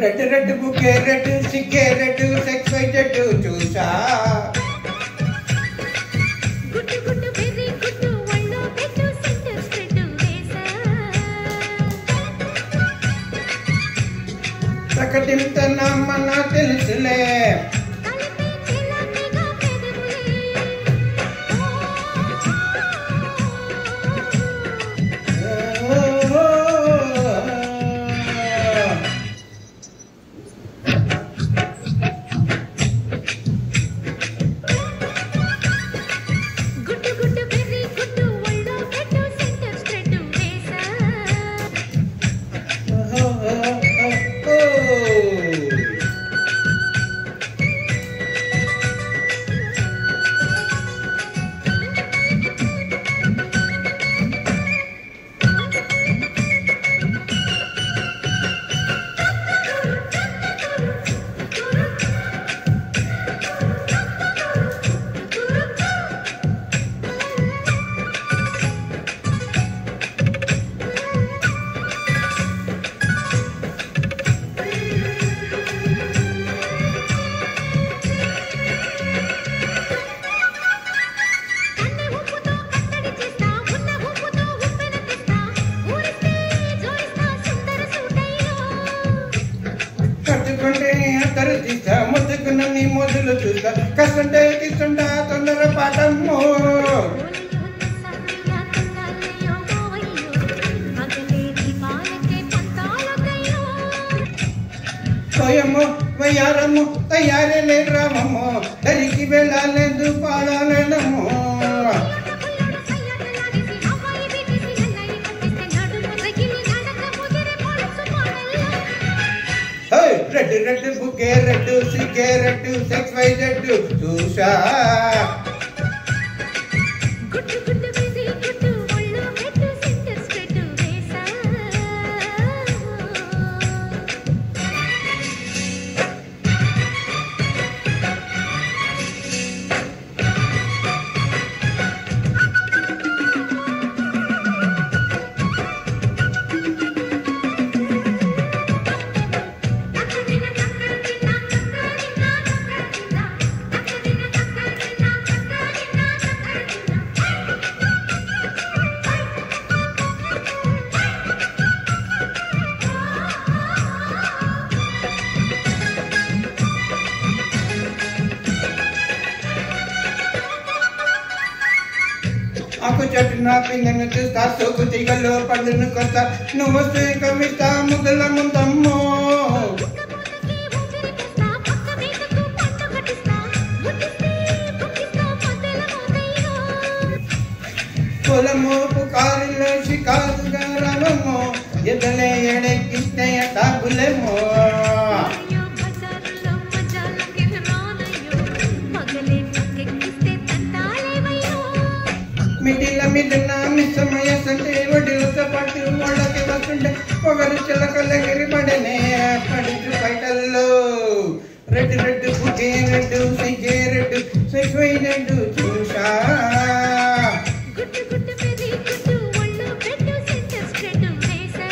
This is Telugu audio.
రెడ్ రెడ్ బుకే రెడ్ సిగ్గే రెడ్ ఎక్సైటెడ్ చూసా గుట్టు గుట్టు బెర్రీ గుట్టు వళ్ళో పెట్టు సెంటర్ స్ప్రెడ్ వేసా ప్రకటించిన మన తెలుసులే కలిపి చిలకగా పెదవులే గుట్టు గుట్టు బెర్రీ గుట్టు వళ్ళో పెట్టు సెంటర్ స్ప్రెడ్ వేసా కట్టుకుంటే అద్దరు తీసా ముద్దుకున్న నీ మొదలు చూసా కస్తుంటే కిస్తుంటా తొందర పాటమ్మో స్వయము వయ్యారము తయారే లేదు రామమ్మో దరికి వెళ్ళాలేదు పాడాలేనమ్మో రెడ్ రెడ్ బుకే రెడ్ సిగ్గే రెడ్ ఎక్సైటెడ్ చూసా గుట్టు గుట్టు బెర్రీ గుట్టు వళ్ళో పెట్టు సెంటర్ స్ప్రెడ్ వేసా ఆకు చెట్టు నా పిందెను చూస్తా సోకు తీగల్లో పండును కొత్త నువ్వు వస్తే కమిస్తా ముగ్గుల ముందమ్మో పొలము పుకారులో షికారుగా రామమ్మో ఎదలే ఎడెక్కిస్తే తాగులేమో మిడిల మిడిన మిస్సమయ సంటే వడిలతో పాటు వాళ్ళకి వస్తుంటే పొగరు చిలకలగిరి పడనే పడించు బయటల్లో రెడ్ రెడ్ బుకే రెడ్ సిగ్గే రెడ్ ఎక్సైటెడ్ చూసా గుట్టు గుట్టు బెర్రీ గుట్టు వళ్ళో పెట్టు సెంటర్ స్ప్రెడ్ వేసా